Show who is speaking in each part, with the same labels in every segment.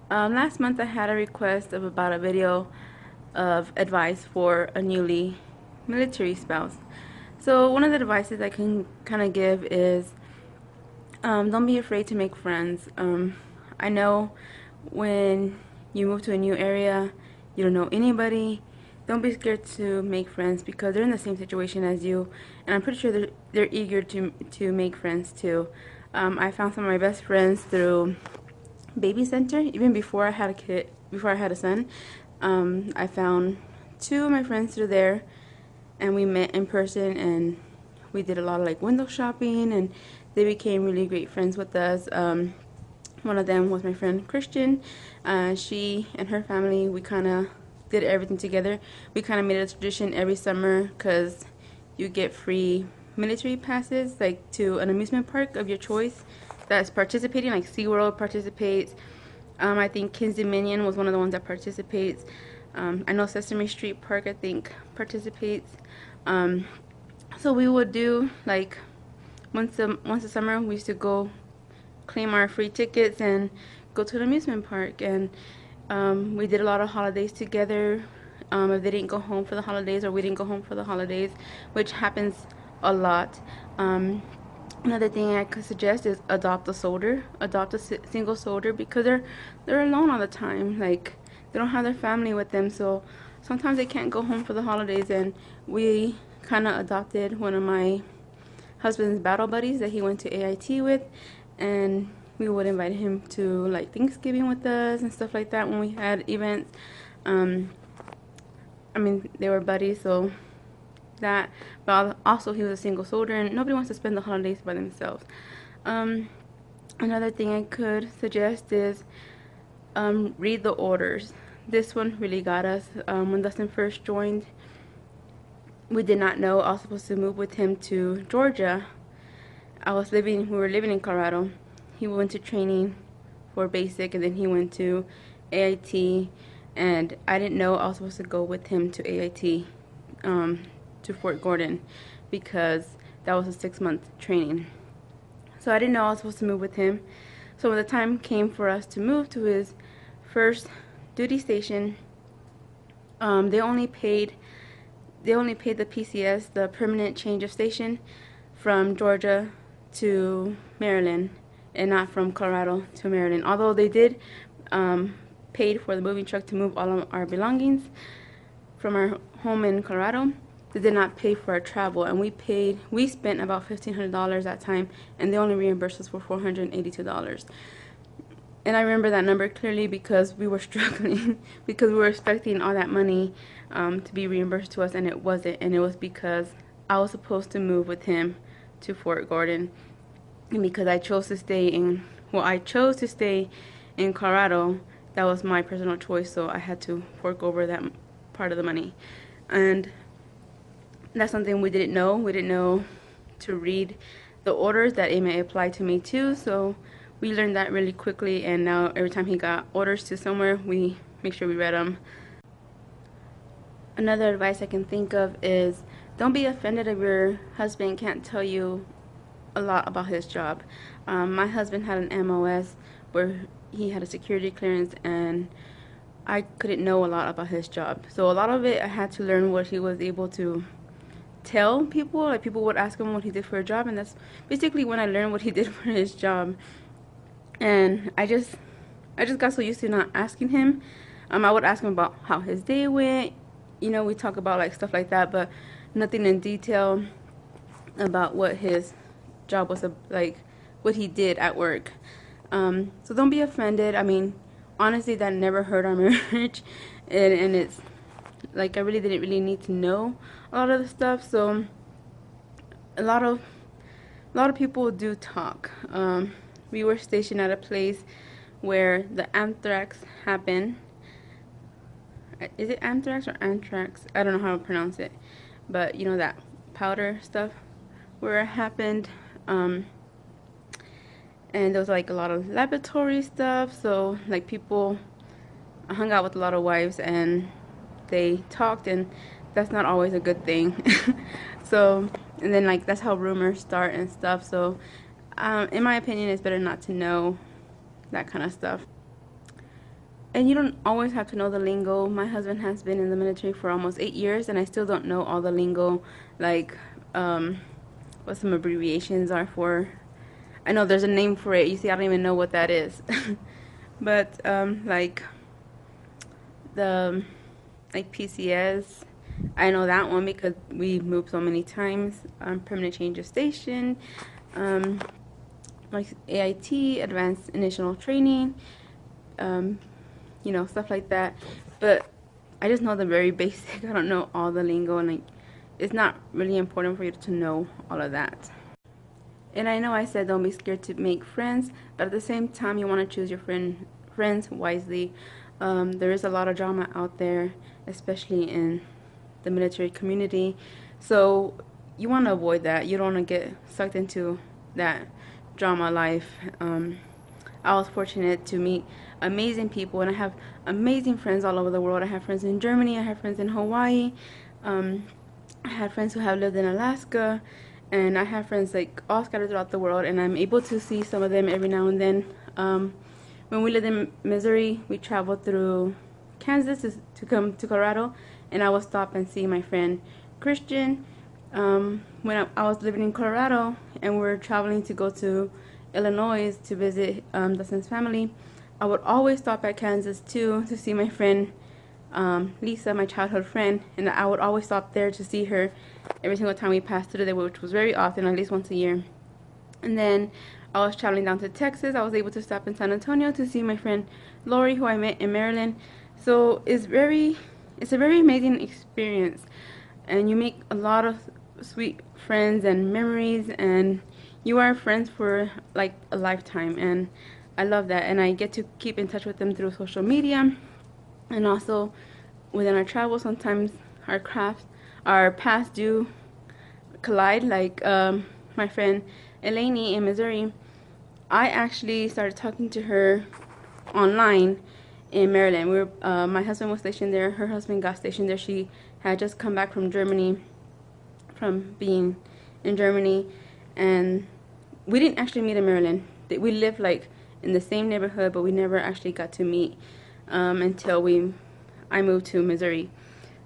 Speaker 1: Last month I had a request of about a video of advice for a newly military spouse. So one of the advices I can kind of give is don't be afraid to make friends. I know when you move to a new area, you don't know anybody. Don't be scared to make friends because they're in the same situation as you, and I'm pretty sure they're eager to make friends too. I found some of my best friends through baby center. Even before I had a kid, before I had a son, I found two of my friends through there, and we met in person, and we did a lot of like window shopping, and they became really great friends with us. One of them was my friend Christian. She and her family, we kind of did everything together. We kind of made it a tradition every summer because you get free military passes like to an amusement park of your choice that's participating, like SeaWorld participates. I think Kings Dominion was one of the ones that participates. I know Sesame Street Park, I think, participates. So we would do like once a summer we used to go claim our free tickets and go to an amusement park, and we did a lot of holidays together. If they didn't go home for the holidays or we didn't go home for the holidays, which happens a lot. Another thing I could suggest is adopt a soldier, adopt a single soldier, because they're alone all the time. Like they don't have their family with them, so sometimes they can't go home for the holidays. And we kind of adopted one of my husband's battle buddies that he went to AIT with, and we would invite him to like Thanksgiving with us and stuff like that when we had events. I mean, they were buddies, so that, but also he was a single soldier, and nobody wants to spend the holidays by themselves. Um, Another thing I could suggest is read the orders. This one really got us. When Dustin first joined, we did not know I was supposed to move with him to Georgia. We were living in Colorado. He went to training for basic, and then he went to AIT, and I didn't know I was supposed to go with him to AIT, to Fort Gordon, because that was a 6-month training. So I didn't know I was supposed to move with him. So when the time came for us to move to his first duty station, they only paid the PCS, the permanent change of station, from Georgia to Maryland, and not from Colorado to Maryland. Although they did paid for the moving truck to move all of our belongings from our home in Colorado, they did not pay for our travel, and we spent about $1,500 that time, and they only reimbursed us for $482. And I remember that number clearly because we were struggling because we were expecting all that money to be reimbursed to us, and it wasn't. And it was because I was supposed to move with him to Fort Gordon, and because I chose to stay in Colorado. That was my personal choice, so I had to fork over that part of the money. And that's something we didn't know. We didn't know to read the orders that it may apply to me too, so we learned that really quickly, and now every time he got orders to somewhere, we make sure we read them. Another advice I can think of is don't be offended if your husband can't tell you a lot about his job. My husband had an MOS where he had a security clearance, and I couldn't know a lot about his job. So a lot of it I had to learn what he was able to tell people. Like people would ask him what he did for a job, and that's basically when I learned what he did for his job. And I just got so used to not asking him. I would ask him about how his day went. You know, we talk about like stuff like that, but nothing in detail about what his job was like, what he did at work. So don't be offended. I mean, honestly, that never hurt our marriage, and it's like I really didn't really need to know a lot of the stuff. So a lot of people do talk. We were stationed at a place where the anthrax happened. Is it anthrax or anthrax? I don't know how to pronounce it, but you know that powder stuff where it happened. And there was like a lot of laboratory stuff, so like people, I hung out with a lot of wives and they talked, and that's not always a good thing. So, and then like that's how rumors start and stuff. So in my opinion, it's better not to know that kind of stuff. And you don't always have to know the lingo. My husband has been in the military for almost 8 years, and I still don't know all the lingo, like what some abbreviations are for. I know there's a name for it. You see, I don't even know what that is. But like the PCS, I know that one because we moved so many times. Permanent change of station, like AIT, advanced initial training, you know, stuff like that. But I just know the very basic. I don't know all the lingo, and like it's not really important for you to know all of that. And I know I said don't be scared to make friends, but at the same time, you want to choose your friends wisely. There is a lot of drama out there, especially in the military community. So you want to avoid that. You don't want to get sucked into that drama life. I was fortunate to meet amazing people, and I have amazing friends all over the world. I have friends in Germany. I have friends in Hawaii. I have friends who have lived in Alaska, and I have friends like all scattered throughout the world, and I'm able to see some of them every now and then. When we lived in Missouri, we traveled through Kansas to come to Colorado, and I would stop and see my friend Christian. When I was living in Colorado and we were traveling to go to Illinois to visit Dustin's family, I would always stop at Kansas too to see my friend Lisa, my childhood friend, and I would always stop there to see her every single time we passed through there, which was very often, at least once a year. And then I was traveling down to Texas. I was able to stop in San Antonio to see my friend Lori, who I met in Maryland. So it's a very amazing experience, and you make a lot of sweet friends and memories, and you are friends for like a lifetime, and I love that. And I get to keep in touch with them through social media, and also within our travel. Sometimes our paths do collide. Like my friend Eleni in Missouri, I actually started talking to her online in Maryland. My husband was stationed there. Her husband got stationed there. She had just come back from Germany, from being in Germany, and we didn't actually meet in Maryland. We lived like in the same neighborhood, but we never actually got to meet until I moved to Missouri.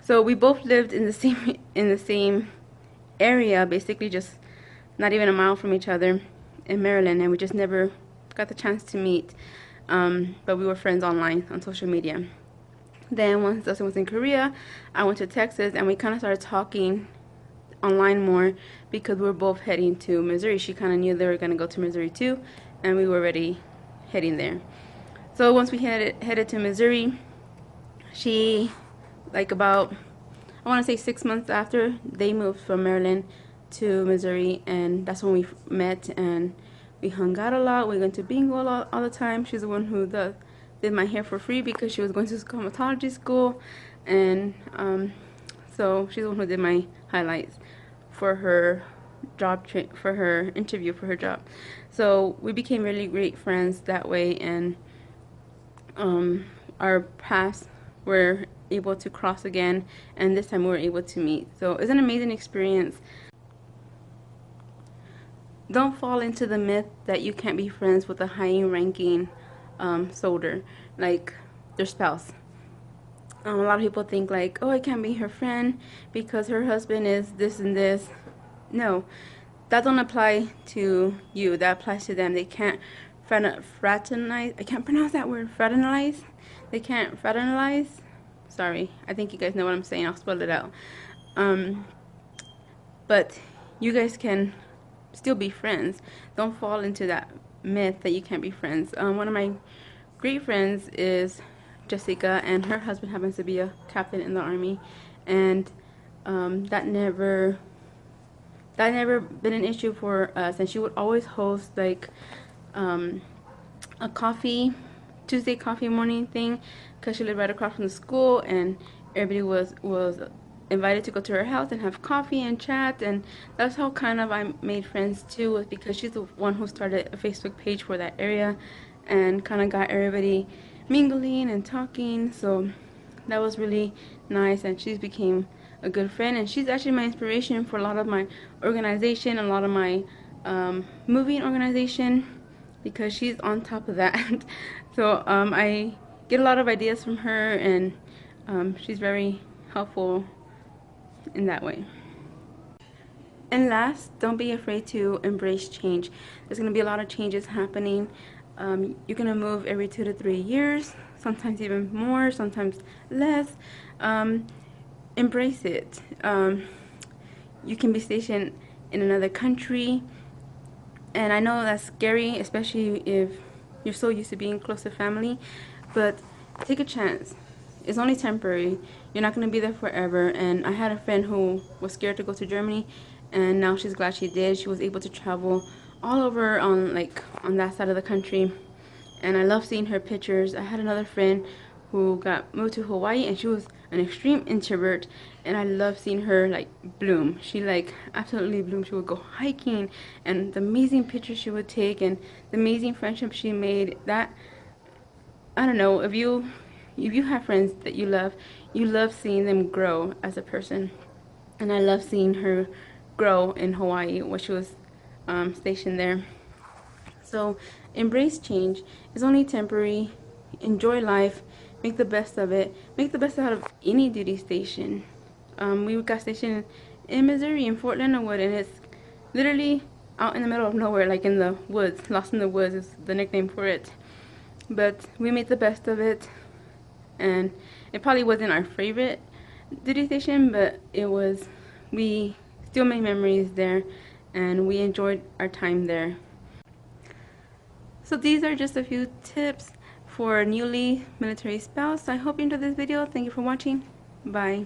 Speaker 1: So we both lived in the same area, basically just not even a mile from each other in Maryland, and we just never got the chance to meet. But we were friends online on social media. Then once Dustin was in Korea, I went to Texas, and we kind of started talking online more because we were both heading to Missouri. She kind of knew they were going to go to Missouri too, and we were already heading there. So once we headed to Missouri, she, like about, I want to say 6 months after, they moved from Maryland to Missouri, and that's when we met, and we hung out a lot. We went to bingo all the time. She's the one who did my hair for free because she was going to cosmetology school, and so she's the one who did my highlights for her for her interview for her job. So we became really great friends that way, and our paths were able to cross again, and this time we were able to meet. So it's an amazing experience. Don't fall into the myth that you can't be friends with a high-ranking soldier, like their spouse. A lot of people think like, oh, I can't be her friend because her husband is this and this. No, that don't apply to you. That applies to them. They can't fraternize. I can't pronounce that word. Fraternize. They can't fraternize. Sorry, I think you guys know what I'm saying. I'll spell it out. But you guys can still be friends. Don't fall into that myth that you can't be friends. One of my great friends is Jessica, and her husband happens to be a captain in the Army, and that never been an issue for us. And she would always host like a Tuesday coffee morning thing, because she lived right across from the school, and everybody was invited to go to her house and have coffee and chat. And that's how kind of I made friends too, was because she's the one who started a Facebook page for that area and kind of got everybody mingling and talking. So that was really nice, and she's became a good friend, and she's actually my inspiration for a lot of my organization, a lot of my moving organization, because she's on top of that. So I get a lot of ideas from her, and she's very helpful in that way. And last, don't be afraid to embrace change. There's going to be a lot of changes happening. You're going to move every 2 to 3 years, sometimes even more, sometimes less. Embrace it. You can be stationed in another country, and I know that's scary, especially if you're so used to being close to family, but take a chance. It's only temporary. You're not going to be there forever. And I had a friend who was scared to go to Germany, and now she's glad she did. She was able to travel all over on that side of the country, and I love seeing her pictures. I had another friend who got moved to Hawaii, and she was an extreme introvert, and I love seeing her like bloom. She like absolutely bloomed. She would go hiking, and the amazing pictures she would take, and the amazing friendships she made. That, I don't know, if you have friends that you love seeing them grow as a person. And I love seeing her grow in Hawaii while she was stationed there. So embrace change. It's only temporary. Enjoy life. Make the best of it. Make the best out of any duty station. We got stationed in Missouri, in Fort Leonard Wood, and it's literally out in the middle of nowhere, like in the woods. Lost in the Woods is the nickname for it. But we made the best of it, and it probably wasn't our favorite duty station, but we still made memories there, and we enjoyed our time there. So these are just a few tips for a newly military spouse. I hope you enjoyed this video. Thank you for watching. Bye.